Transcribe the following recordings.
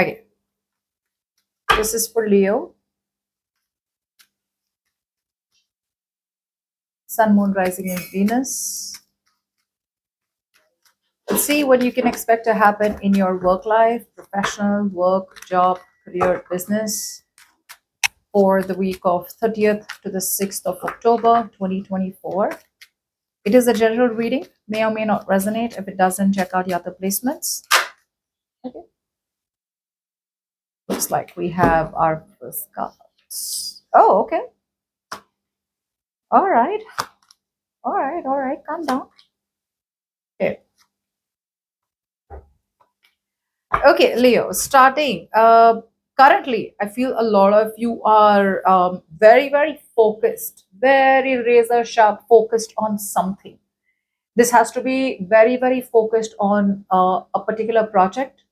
Okay, this is for Leo. Sun, Moon, Rising in Venus. Let's see what you can expect to happen in your work life, professional, work, job, career, business for the week of 30th to the 6th of October 2024. It is a general reading, may or may not resonate. If it doesn't, check out the other placements. Okay. Looks like we have our first cards. Oh, okay. All right. All right. All right. Calm down. Okay. Okay, Leo, starting. Currently, I feel a lot of you are very, very focused, very razor sharp, focused on something. This has to be very, very focused on a particular project,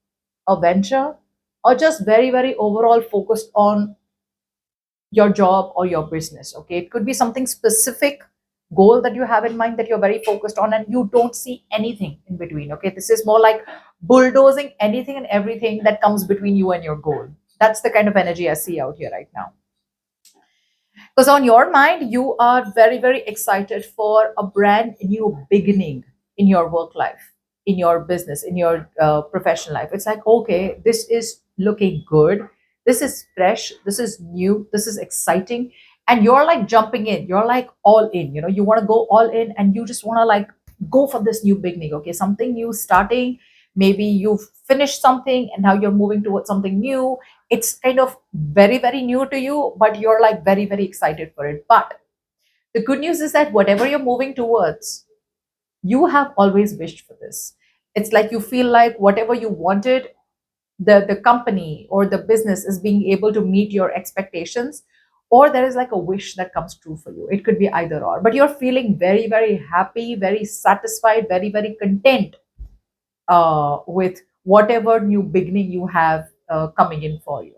a venture, or just very, very overall focused on your job or your business. Okay, it could be something specific goal that you have in mind that you're very focused on and you don't see anything in between. Okay, this is more like bulldozing anything and everything that comes between you and your goal. That's the kind of energy I see out here right now. Because on your mind, you are very, very excited for a brand new beginning in your work life, in your business, in your professional life. It's like, okay, this is looking good. This is fresh. This is new. This is exciting. And you're like jumping in. You're like all in. You know, you want to go all in and you just want to like go for this new beginning. Okay, something new starting. Maybe you've finished something and now you're moving towards something new. It's kind of very, very new to you, but you're like very, very excited for it. But the good news is that whatever you're moving towards, you have always wished for this. It's like you feel like whatever you wanted, the company or the business is being able to meet your expectations, or there is like a wish that comes true for you. It could be either or, but you're feeling very, very happy, very satisfied, very, very content with whatever new beginning you have coming in for you.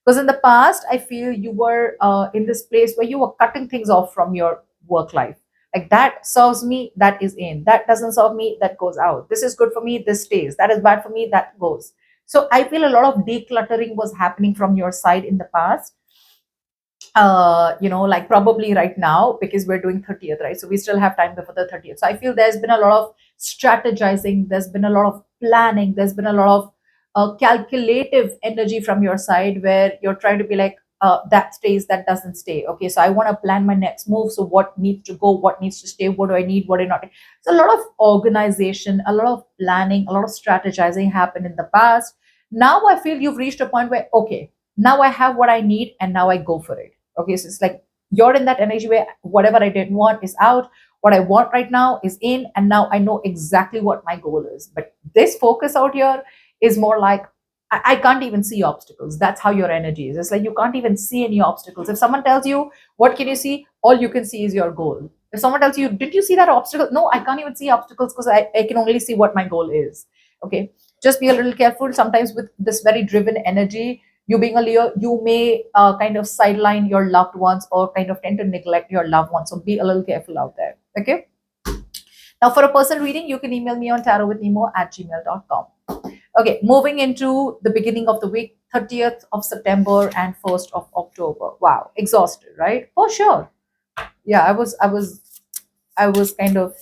Because in the past, I feel you were in this place where you were cutting things off from your work life. Like that serves me, that is in. That doesn't serve me, that goes out. This is good for me, this stays. That is bad for me, that goes. So I feel a lot of decluttering was happening from your side in the past. Like probably right now, because we're doing 30th, right? So we still have time before the 30th. So I feel there's been a lot of strategizing, there's been a lot of planning, there's been a lot of calculative energy from your side where you're trying to be like, that stays, that doesn't stay. Okay, so I want to plan my next move. So what needs to go, what needs to stay, what do I need, what do I not? So a lot of organization, a lot of planning, a lot of strategizing happened in the past. Now I feel you've reached a point where, okay, now I have what I need and now I go for it. Okay, so it's like you're in that energy where whatever I didn't want is out, what I want right now is in, and now I know exactly what my goal is. But this focus out here is more like I can't even see obstacles. That's how your energy is. It's like you can't even see any obstacles. If someone tells you, what can you see? All you can see is your goal. If someone tells you, did you see that obstacle? No, I can't even see obstacles because I can only see what my goal is. Okay. Just be a little careful. Sometimes with this very driven energy, you being a Leo, you may kind of sideline your loved ones or kind of tend to neglect your loved ones. So be a little careful out there. Okay. Now, for a personal reading, you can email me on tarotwithnemo@gmail.com. Okay, moving into the beginning of the week, 30th of September and 1st of October. Wow, exhausted, right? For sure. Yeah, I was kind of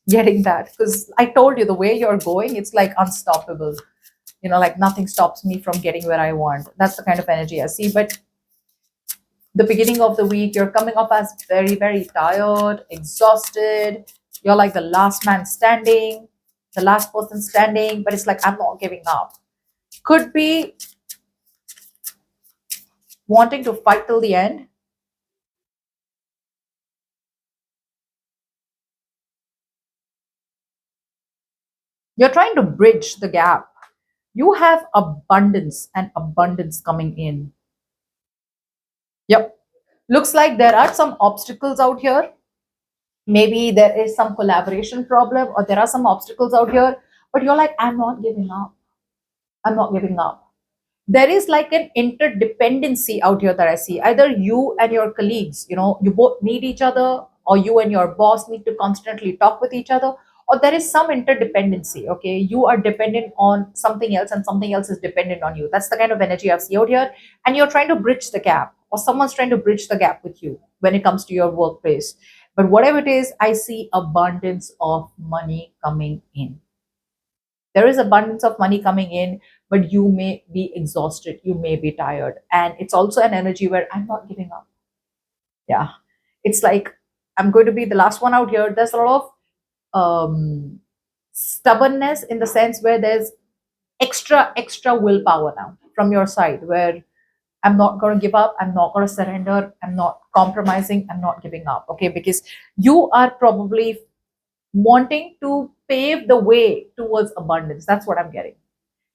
getting that because I told you the way you're going, it's like unstoppable. Like nothing stops me from getting where I want. That's the kind of energy I see. But the beginning of the week, you're coming off as very, very tired, exhausted. You're like the last man standing, the last person standing, but it's like, I'm not giving up. Could be wanting to fight till the end. You're trying to bridge the gap. You have abundance and abundance coming in. Yep. Looks like there are some obstacles out here. Maybe there is some collaboration problem or there are some obstacles out here, but you're like, I'm not giving up. I'm not giving up. There is like an interdependency out here that I see. Either you and your colleagues, you both need each other, or you and your boss need to constantly talk with each other, or there is some interdependency. Okay, you are dependent on something else and something else is dependent on you. That's the kind of energy I've seen out here, and you're trying to bridge the gap, or someone's trying to bridge the gap with you when it comes to your workplace. But whatever it is, I see abundance of money coming in. There is abundance of money coming in, but you may be exhausted, you may be tired, and it's also an energy where I'm not giving up. Yeah, it's like I'm going to be the last one out here. There's a lot of stubbornness, in the sense where there's extra willpower now from your side, where I'm not going to give up, I'm not going to surrender, I'm not compromising, I'm not giving up. Okay, because you are probably wanting to pave the way towards abundance. That's what I'm getting.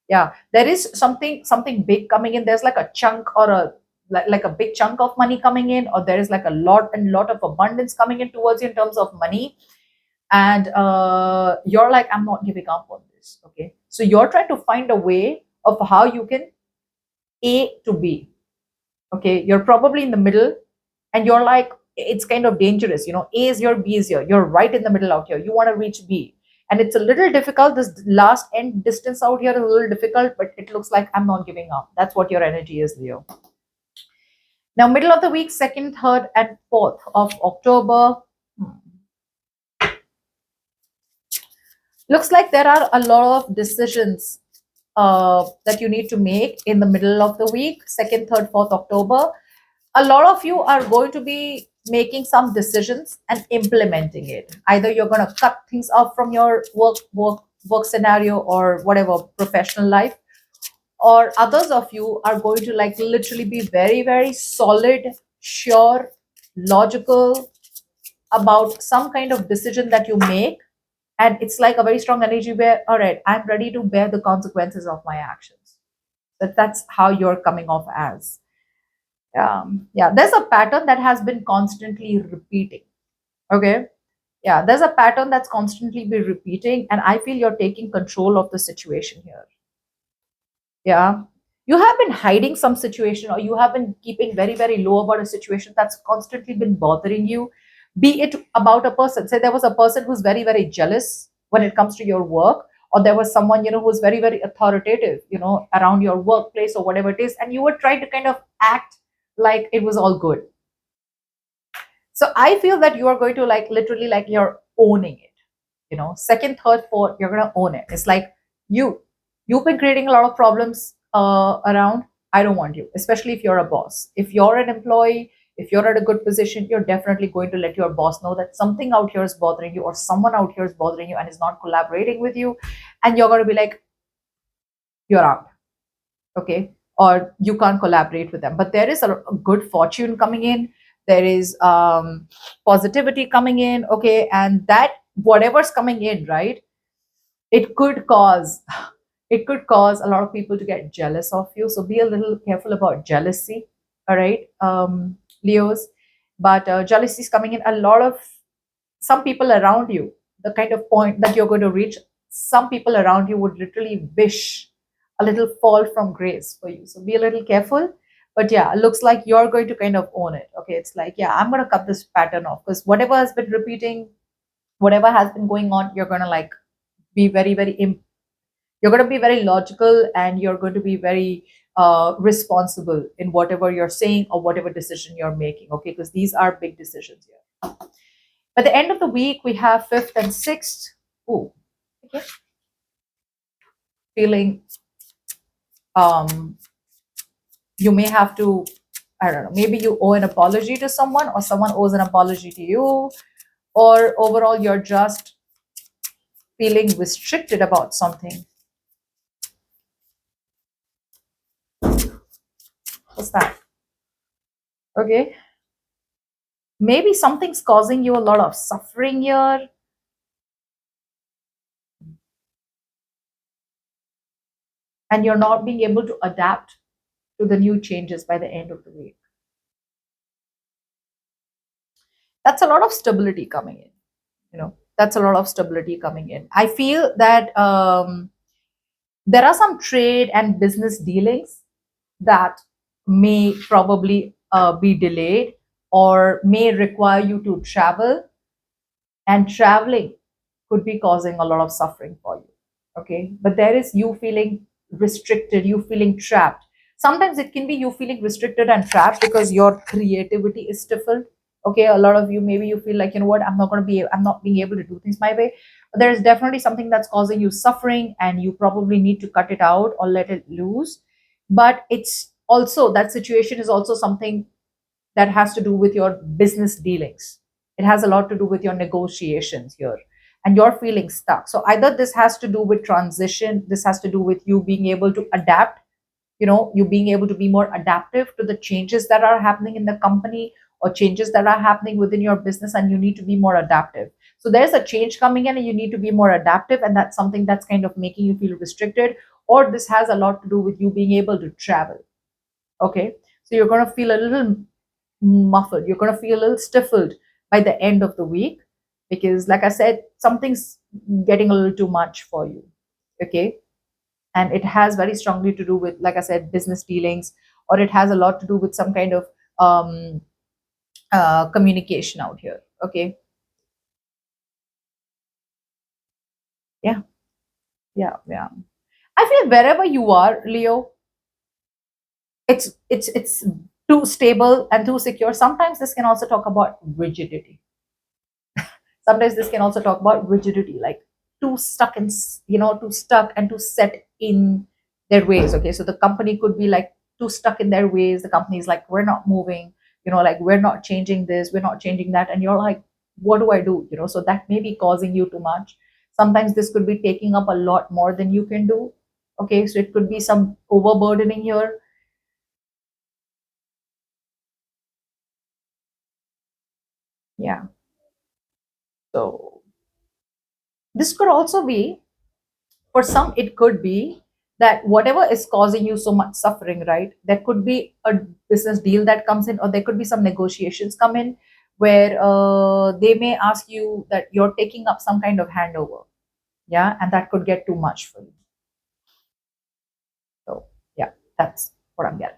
Yeah, there is something big coming in. There's like a chunk, or a like a big chunk of money coming in, or there is like a lot of abundance coming in towards you in terms of money. And you're like, I'm not giving up on this. Okay, so you're trying to find a way of how you can A to B. Okay, you're probably in the middle, and you're like, it's kind of dangerous. A is your, B is your, you're right in the middle out here. You want to reach B, and it's a little difficult. This last end distance out here is a little difficult, but it looks like I'm not giving up. That's what your energy is, Leo. Now, middle of the week, 2nd, 3rd, and 4th of October. Looks like there are a lot of decisions that you need to make in the middle of the week, 2nd, 3rd, 4th October. A lot of you are going to be making some decisions and implementing it. Either you're going to cut things off from your work scenario, or whatever, professional life, or others of you are going to like literally be very, very solid, sure, logical about some kind of decision that you make. And it's like a very strong energy where, all right, I'm ready to bear the consequences of my actions. That's how you're coming off as. Yeah, there's a pattern that has been constantly repeating. Okay, yeah, there's a pattern that's constantly be repeating, and I feel you're taking control of the situation here. Yeah, you have been hiding some situation, or you have been keeping very, very low about a situation that's constantly been bothering you. Be it about a person, say there was a person who's very, very jealous when it comes to your work, or there was someone who's very, very authoritative around your workplace, or whatever it is, and you were trying to kind of act like it was all good. So I feel that you are going to like literally like you're owning it. 2nd, 3rd, 4th, you're gonna own it. It's like you've been creating a lot of problems around. I don't want you, especially if you're a boss. If you're an employee, if you're at a good position, you're definitely going to let your boss know that something out here is bothering you, or someone out here is bothering you and is not collaborating with you, and you're going to be like, you're out. Okay, or you can't collaborate with them. But there is a good fortune coming in. There is positivity coming in. Okay, and that whatever's coming in, right, it could cause it could cause a lot of people to get jealous of you. So be a little careful about jealousy. All right, Leos. But jealousy is coming in. A lot of some people around you, the kind of point that you're going to reach, some people around you would literally wish a little fall from grace for you. So be a little careful. But yeah, it looks like you're going to kind of own it. Okay, it's like, yeah, I'm going to cut this pattern off, because whatever has been repeating, whatever has been going on, you're going to like be very, very you're going to be very logical, and you're going to be very responsible in whatever you're saying or whatever decision you're making. Okay, because these are big decisions here. At the end of the week, we have 5th and 6th. Ooh, okay. Feeling you may have to, I don't know, maybe you owe an apology to someone, or someone owes an apology to you, or overall you're just feeling restricted about something. What's that? Okay. Maybe something's causing you a lot of suffering here. And you're not being able to adapt to the new changes by the end of the week. That's a lot of stability coming in. That's a lot of stability coming in. I feel that there are some trade and business dealings that may probably be delayed, or may require you to travel, and traveling could be causing a lot of suffering for you. Okay, but there is you feeling restricted, you feeling trapped. Sometimes it can be you feeling restricted and trapped because your creativity is stifled. Okay, a lot of you, maybe you feel like, you know what, I'm not being able to do things my way. But there is definitely something that's causing you suffering, and you probably need to cut it out or let it loose. But it's also, that situation is also something that has to do with your business dealings. It has a lot to do with your negotiations here, and you're feeling stuck. So either this has to do with transition, this has to do with you being able to adapt, you being able to be more adaptive to the changes that are happening in the company, or changes that are happening within your business, and you need to be more adaptive. So there's a change coming in and you need to be more adaptive, and that's something that's kind of making you feel restricted. Or this has a lot to do with you being able to travel. Okay, so you're going to feel a little muffled, you're going to feel a little stifled by the end of the week, because like I said, something's getting a little too much for you. Okay, and it has very strongly to do with, like I said, business dealings, or it has a lot to do with some kind of um, communication out here. Okay, yeah, yeah. I feel wherever you are, Leo, it's too stable and too secure. Sometimes this can also talk about rigidity. Sometimes this can also talk about rigidity, like too stuck in too stuck and too set in their ways. Okay, so the company could be like too stuck in their ways. The company is like, we're not moving, like we're not changing this, we're not changing that, and you're like, what do I do? So that may be causing you too much. Sometimes this could be taking up a lot more than you can do. Okay, so it could be some overburdening here. Yeah, so this could also be, for some it could be that whatever is causing you so much suffering, right, there could be a business deal that comes in, or there could be some negotiations come in where they may ask you that you're taking up some kind of handover. Yeah, and that could get too much for you. So yeah, that's what I'm getting.